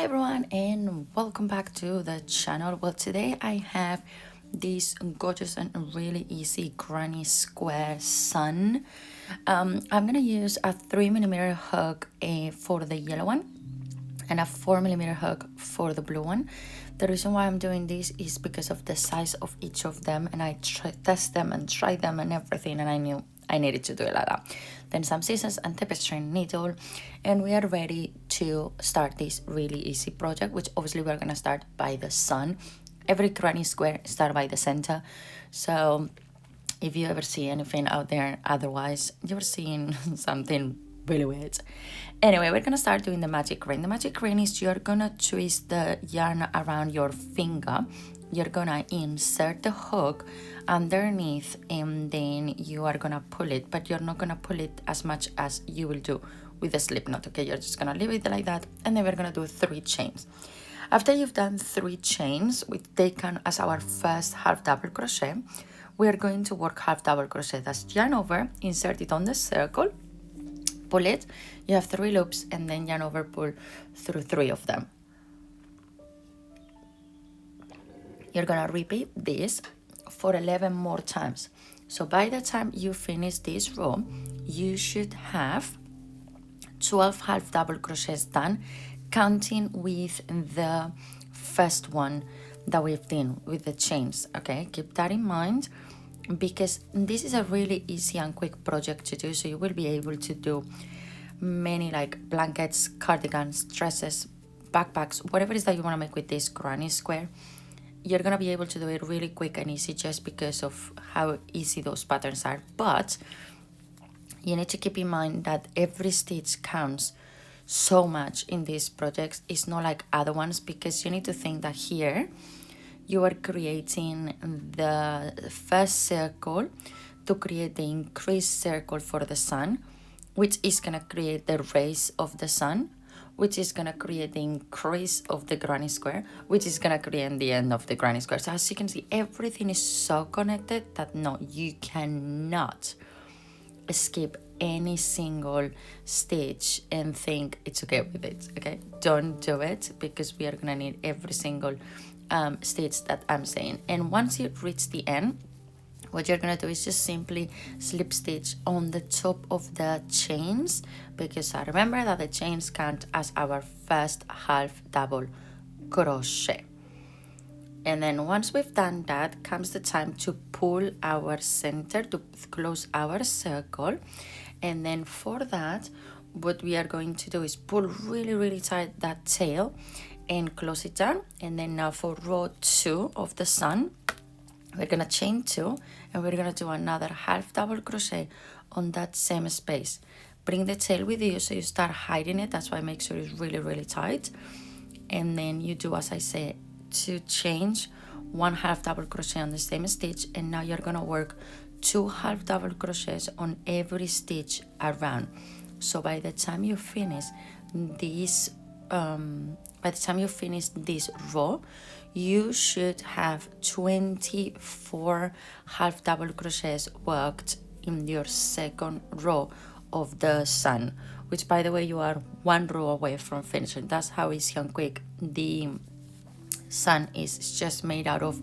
Hi everyone and welcome back to the channel. Well, today I have this gorgeous and really easy granny square sun. I'm gonna use a 3mm hook for the yellow one and a 4mm hook for the blue one. The reason why I'm doing this is because of the size of each of them, and I test them and try them and everything, and I knew I needed to do it like that. Then some scissors and tapestry needle, and we are ready to start this really easy project, which obviously we're gonna start by the sun. Every granny square start by the center. So if you ever see anything out there otherwise, you're seeing something really weird. Anyway, we're gonna start doing the magic ring. The magic ring is you're gonna twist the yarn around your finger. You're gonna insert the hook underneath, and then you are gonna pull it, but you're not gonna pull it as much as you will do with the slip knot. Okay, you're just gonna leave it like that, and then we're gonna do 3 chains. After you've done 3 chains, we taken as our first half double crochet, we are going to work half double crochet. That's yarn over, insert it on the circle, pull it, you have 3 loops, and then yarn over, pull through 3 of them. You're gonna repeat this for 11 more times. So by the time you finish this row, you should have 12 half double crochets done, counting with the first one that we've done with the chains. Okay, keep that in mind, because this is a really easy and quick project to do, so you will be able to do many like blankets, cardigans, dresses, backpacks, whatever it is that you want to make with this granny square. You're gonna be able to do it really quick and easy just because of how easy those patterns are. But you need to keep in mind that every stitch counts so much in these projects. It's not like other ones, because you need to think that here you are creating the first circle to create the increased circle for the sun, which is gonna create the rays of the sun, which is gonna create the increase of the granny square, which is gonna create the end of the granny square. So as you can see, everything is so connected that no, you cannot skip any single stitch and think it's okay with it. Okay, don't do it, because we are gonna need every single stitch that I'm saying. And once you reach the end, what you're gonna do is just simply slip stitch on the top of the chains, because I remember that the chains count as our first half double crochet. And then once we've done that, comes the time to pull our center, to close our circle. And then for that, what we are going to do is pull really tight that tail and close it down. And then now for row 2 of the sun, we're gonna chain 2, and we're gonna do another half double crochet on that same space. Bring the tail with you so you start hiding it. That's why I make sure it's really tight. And then you do, as I say, 2 chains, 1 half double crochet on the same stitch, and now you're gonna work 2 half double crochets on every stitch around. So by the time you finish this row, you should have 24 half double crochets worked in your second row of the sun, which, by the way, you are 1 row away from finishing. That's how easy and quick the sun is. It's just made out of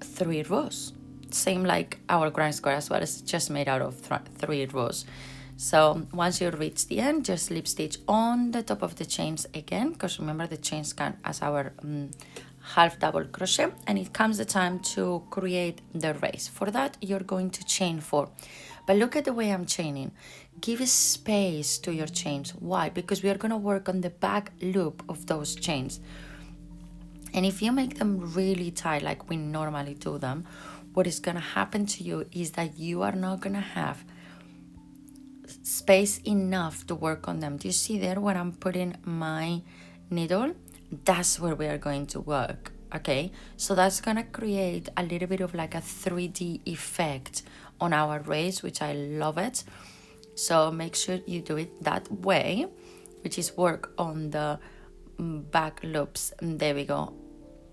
3 rows, same like our granny square as well. It's just made out of 3 rows. So once you reach the end, just slip stitch on the top of the chains again, because remember the chains count as our half double crochet, and it comes the time to create the rays. For that, you're going to chain 4. But look at the way I'm chaining. Give space to your chains. Why? Because we are going to work on the back loop of those chains. And if you make them really tight like we normally do them, what is going to happen to you is that you are not going to have space enough to work on them. Do you see there where I'm putting my needle? That's where we are going to work. Okay, so that's gonna create a little bit of like a 3D effect on our rays, which I love it. So make sure you do it that way, which is work on the back loops. There we go.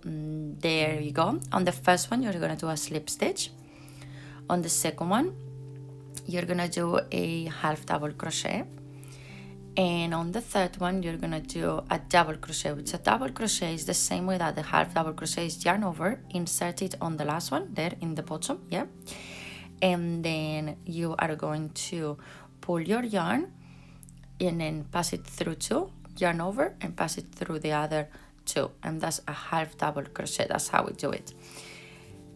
There you go. On the first one, you're gonna do a slip stitch. On the second one, you're gonna do a half double crochet, And on the third one, you're gonna do a double crochet, which a double crochet is the same way that the half double crochet is yarn over, insert it on the last one there in the bottom, yeah. And then you are going to pull your yarn and then pass it through two, yarn over and pass it through the other two, and that's a half double crochet. That's how we do it.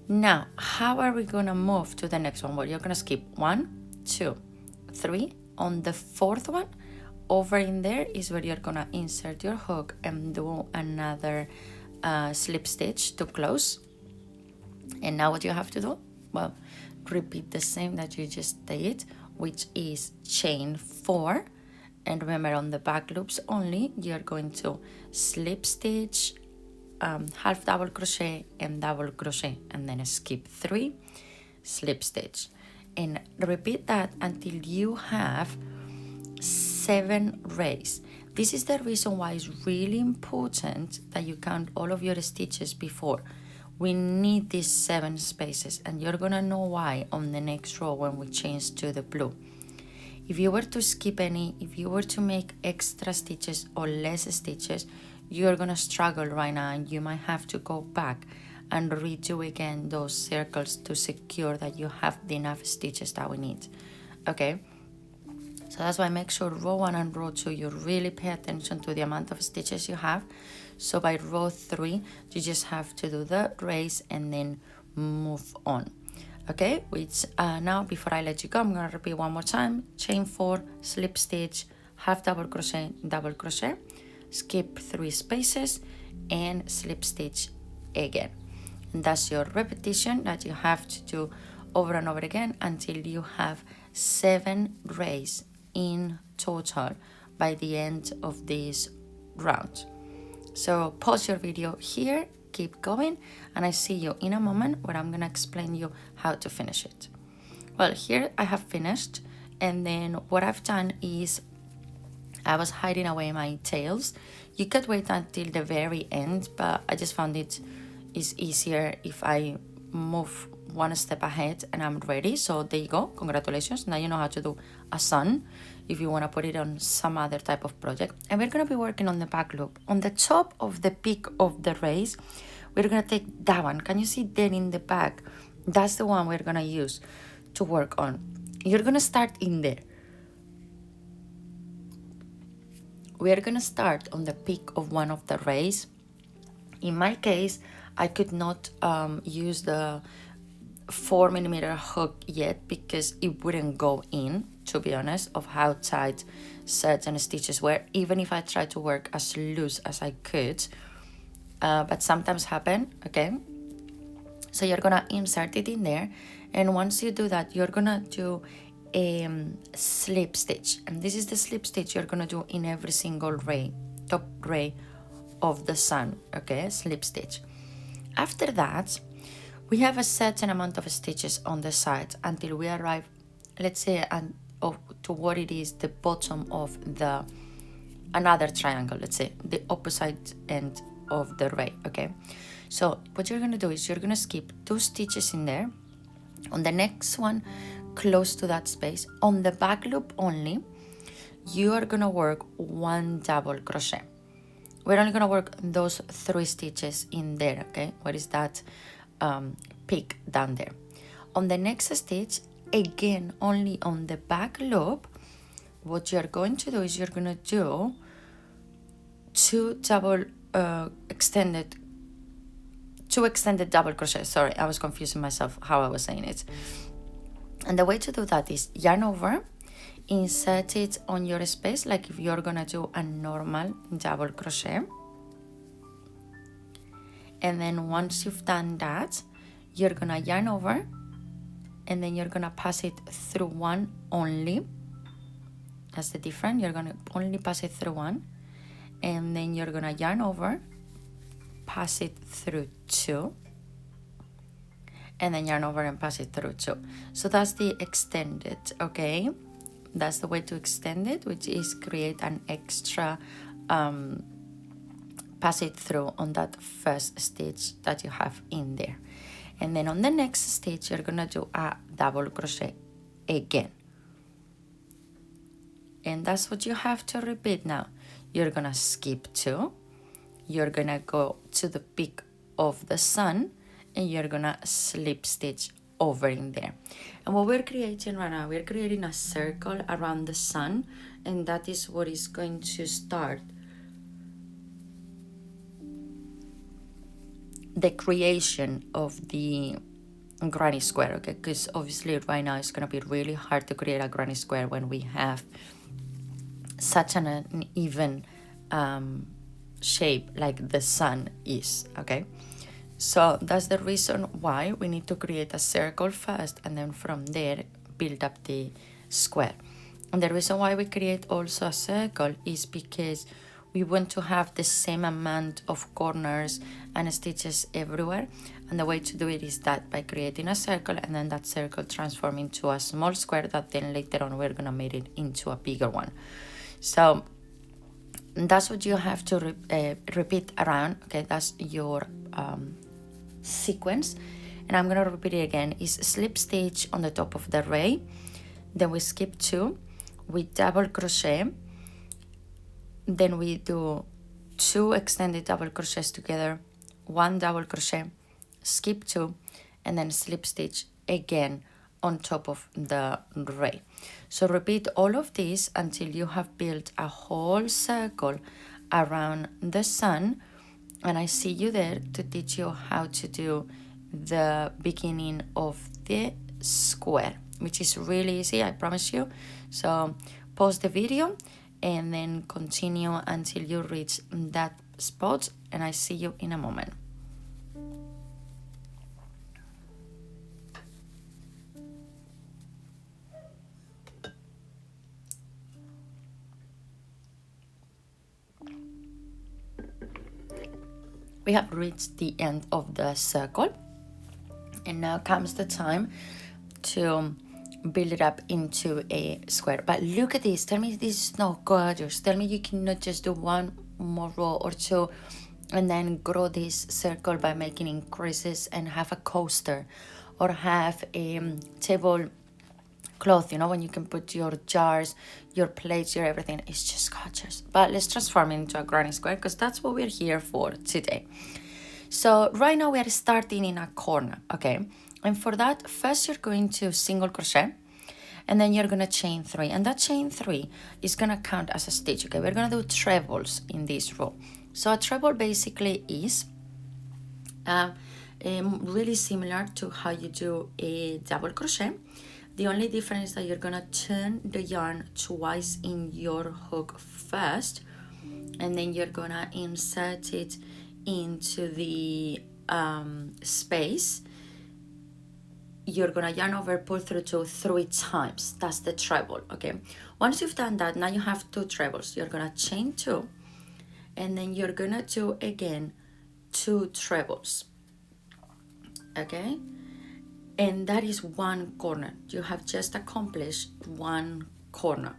Now, how are we gonna move to the next one? Well, you're gonna skip 1, 2, 3. On the fourth one, over in there is where you're gonna insert your hook and do another slip stitch to close. And now what you have to do? Well, repeat the same that you just did, which is chain 4. And remember, on the back loops only, you're going to slip stitch, half double crochet and double crochet, and then skip 3, slip stitch. And repeat that until you have 7 rays. This is the reason why it's really important that you count all of your stitches before. We need these 7 spaces, and you're gonna know why on the next row when we change to the blue. If you were to skip any, if you were to make extra stitches or less stitches, you're gonna struggle right now, and you might have to go back and redo again those circles to secure that you have enough stitches that we need, okay? So that's why make sure row 1 and row 2, you really pay attention to the amount of stitches you have. So by row 3, you just have to do the rays and then move on. Okay, which now before I let you go, I'm gonna repeat one more time. Chain 4, slip stitch, half double crochet, skip 3 spaces and slip stitch again. And that's your repetition that you have to do over and over again until you have 7 rays in total by the end of this round. So pause your video here, keep going, and I see you in a moment where I'm gonna explain you how to finish it. Well, here I have finished, and then what I've done is I was hiding away my tails. You could wait until the very end, but I just found it is easier if I move one step ahead and I'm ready. So there you go, congratulations, now you know how to do a sun if you want to put it on some other type of project. And we're going to be working on the back loop. On the top of the peak of the rays, we're going to take that one. Can you see there in the back? That's the one we're going to use to work on. You're going to start in there. We're going to start on the peak of one of the rays. In my case, I could not use the 4mm hook yet because it wouldn't go in, to be honest, of how tight certain stitches were, even if I tried to work as loose as I could, but sometimes happen, okay? So you're gonna insert it in there, and once you do that, you're gonna do a slip stitch, and this is the slip stitch you're gonna do in every single ray, top ray of the sun, okay? Slip stitch. After that, we have a certain amount of stitches on the side until we arrive, let's say, to what it is the bottom of the another triangle, let's say the opposite end of the ray, okay? So what you're gonna do is you're gonna skip 2 stitches in there. On the next one, close to that space, on the back loop only, you are gonna work 1 double crochet. We're only gonna work those 3 stitches in there, okay? What is that? Peak down there. On the next stitch, again only on the back loop, what you're going to do is you're going to do 2 extended double crochet. Sorry, I was confusing myself how I was saying it. And the way to do that is yarn over, insert it on your space like if you're gonna do a normal double crochet. And then once you've done that, you're gonna yarn over, and then you're gonna pass it through 1 only. That's the difference. You're gonna only pass it through 1, and then you're gonna yarn over, pass it through 2, and then yarn over and pass it through 2. So that's the extended, okay? That's the way to extend it, which is create an extra pass it through on that first stitch that you have in there. And then on the next stitch, you're gonna do a double crochet again. and that's what you have to repeat now. You're gonna skip 2, you're gonna go to the peak of the sun, and you're gonna slip stitch over in there. And what we're creating right now, we're creating a circle around the sun, and that is what is going to start the creation of the granny square, okay? Because obviously right now it's gonna be really hard to create a granny square when we have such an uneven shape like the sun is, okay? So that's the reason why we need to create a circle first, and then from there build up the square. And the reason why we create also a circle is because we want to have the same amount of corners and stitches everywhere. And the way to do it is that by creating a circle, and then that circle transform into a small square that then later on we're gonna make it into a bigger one. So that's what you have to repeat around, okay? That's your sequence. And I'm gonna repeat it again. Is slip stitch on the top of the array, then we skip 2, we double crochet, then we do 2 extended double crochets together, 1 double crochet, skip 2, and then slip stitch again on top of the array. So repeat all of this until you have built a whole circle around the sun, and I see you there to teach you how to do the beginning of the square, which is really easy, I promise you. So pause the video and then continue until you reach that spot, and I see you in a moment. We have reached the end of the circle, and now comes the time to build it up into a square. But look at this, tell me this is not gorgeous. Tell me you cannot just do 1 more row or 2 and then grow this circle by making increases and have a coaster or have a table cloth, you know, when you can put your jars, your plates, your everything. It's just gorgeous. But let's transform it into a granny square, because that's what we're here for today. So right now we are starting in a corner, okay? And for that, first you're going to single crochet, and then you're gonna chain 3, and that chain 3 is gonna count as a stitch, okay? We're gonna do trebles in this row. So a treble basically is really similar to how you do a double crochet. The only difference is that you're gonna turn the yarn twice in your hook first, and then you're gonna insert it into the space. You're gonna yarn over, pull through 2 3 times. That's the treble, okay? Once you've done that, now you have 2 trebles. You're gonna chain 2, and then you're gonna do again 2 trebles, okay? And that is 1 corner. You have just accomplished 1 corner.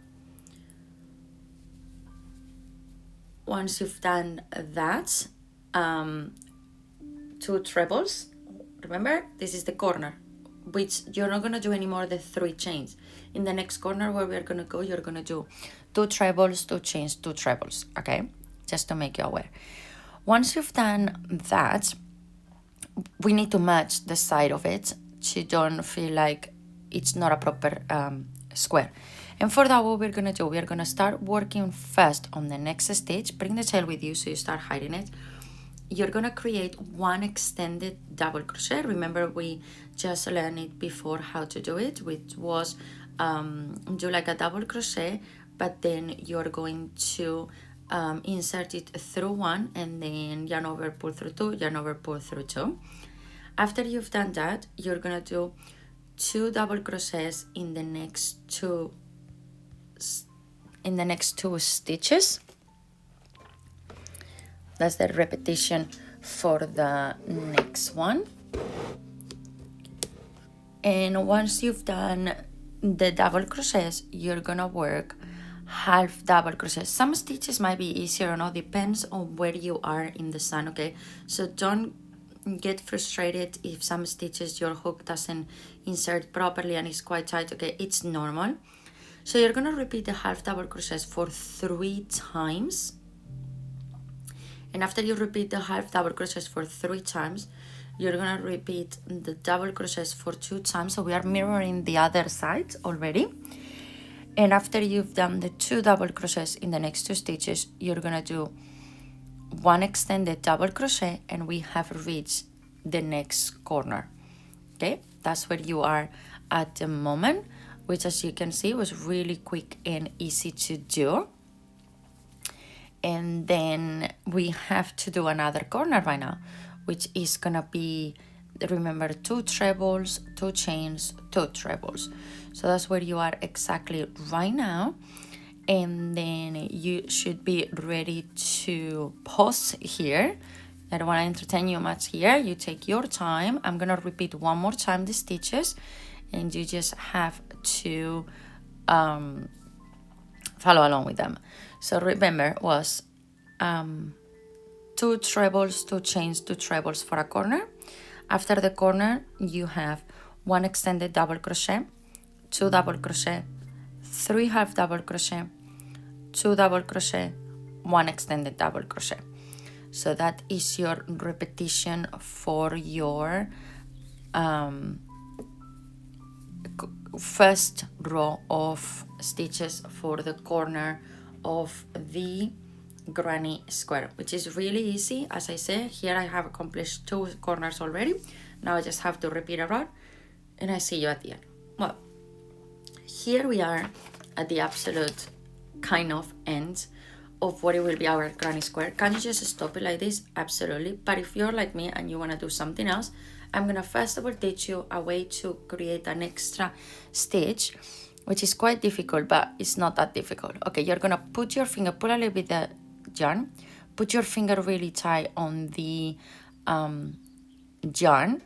Once you've done that, 2 trebles, remember this is the corner, which you're not gonna do anymore the 3 chains. In the next corner where we're gonna go, you're gonna do 2 trebles, 2 chains, 2 trebles, okay? Just to make you aware. Once you've done that, we need to match the side of it to don't feel like it's not a proper square. And for that, what we're gonna do, we're gonna start working first on the next stitch. Bring the tail with you so you start hiding it. You're gonna create 1 extended double crochet. Remember, we just learned it before how to do it, which was do like a double crochet, but then you're going to insert it through 1, and then yarn over, pull through 2, yarn over, pull through 2. After you've done that, you're gonna do 2 double crochets in the next 2 stitches. That's the repetition for the next one. And once you've done the double crochets, you're gonna work half double crochet. Some stitches might be easier or not, depends on where you are in the sun, okay? So don't get frustrated if some stitches your hook doesn't insert properly and it's quite tight, okay? It's normal. So you're gonna repeat the half double crochets for 3 times. And after you repeat the half double crochets for 3 times, you're gonna repeat the double crochets for 2 times. So we are mirroring the other side already. And after you've done the 2 double crochets in the next 2 stitches, you're gonna do 1 extended double crochet, and we have reached the next corner. Okay, that's where you are at the moment, which, as you can see, was really quick and easy to do. And then we have to do another corner right now, which is gonna be, remember, 2 trebles, 2 chains, 2 trebles. So that's where you are exactly right now. And then you should be ready to pause here. I don't want to entertain you much here. You take your time. I'm gonna repeat one more time the stitches, and you just have to follow along with them. So remember, was 2 trebles, 2 chains, 2 trebles for a corner. After the corner, you have 1 extended double crochet, 2 double crochet, 3 half double crochet, 2 double crochet, 1 extended double crochet. So that is your repetition for your first row of stitches for the corner of the granny square, which is really easy. As I say, here I have accomplished 2 corners already. Now I just have to repeat around, and I see you at the end. Well, here we are at the absolute kind of end of what it will be our granny square. Can you just stop it like this? Absolutely. But if you're like me and you want to do something else, I'm gonna first of all teach you a way to create an extra stitch, which is quite difficult, but it's not that difficult. Okay, you're gonna put your finger, pull a little bit the yarn, put your finger really tight on the yarn,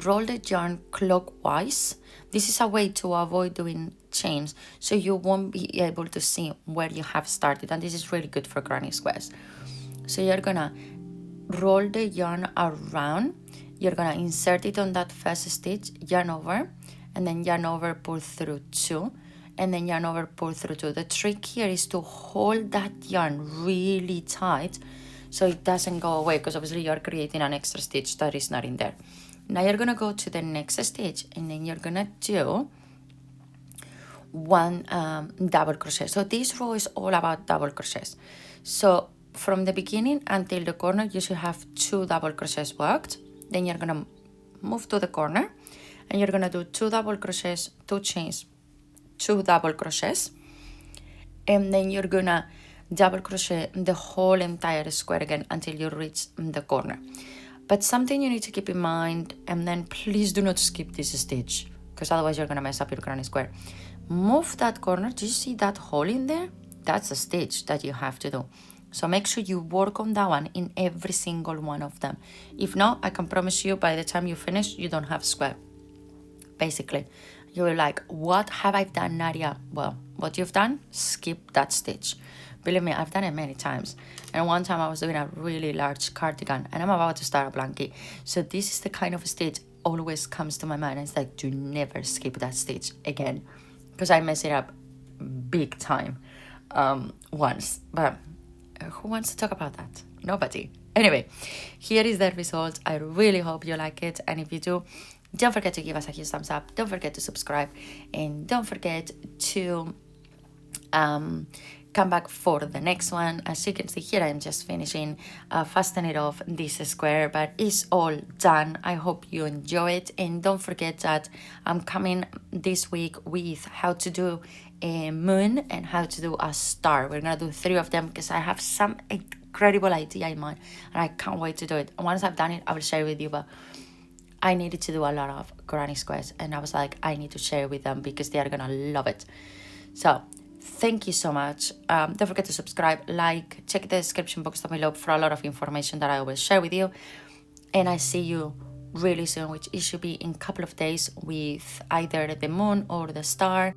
roll the yarn clockwise. This is a way to avoid doing chains, so you won't be able to see where you have started, and this is really good for granny squares. So you're gonna roll the yarn around, you're gonna insert it on that first stitch, yarn over, and then yarn over, pull through 2, and then yarn over, pull through 2. The trick here is to hold that yarn really tight so it doesn't go away, because obviously you're creating an extra stitch that is not in there. Now you're gonna go to the next stitch, and then you're gonna do 1 double crochet. So this row is all about double crochets. So from the beginning until the corner, you should have 2 double crochets worked. Then you're gonna move to the corner, and you're gonna do 2 double crochets, 2 chains, 2 double crochets, and then you're gonna double crochet the whole entire square again until you reach the corner. But something you need to keep in mind, and then please do not skip this stitch, because otherwise you're gonna mess up your granny square. Move that corner. Do you see that hole in there? That's a stitch that you have to do. So make sure you work on that one in every single one of them. If not, I can promise you by the time you finish, you don't have square. Basically, you're like, what have I done, Nadia? Well, what you've done, skip that stitch. Believe me, I've done it many times. And one time I was doing a really large cardigan, and I'm about to start a blanket. So this is the kind of stitch always comes to my mind. It's like, do never skip that stitch again, because I mess it up big time once. But who wants to talk about that? Nobody. Anyway, here is the result. I really hope you like it, and if you do, don't forget to give us a huge thumbs up, don't forget to subscribe, and don't forget to come back for the next one. As you can see here, I'm just finishing fastening off this square, but it's all done. I hope you enjoy it, and don't forget that I'm coming this week with how to do a moon and how to do a star. We're gonna do 3 of them because I have some incredible idea in mind, and I can't wait to do it. Once I've done it, I will share it with you, but I needed to do a lot of granny squares, and I was like, I need to share it with them because they are gonna love it. So thank you so much. Don't forget to subscribe, like, check the description box down below for a lot of information that I always share with you. And I see you really soon, which it should be in a couple of days, with either the moon or the star.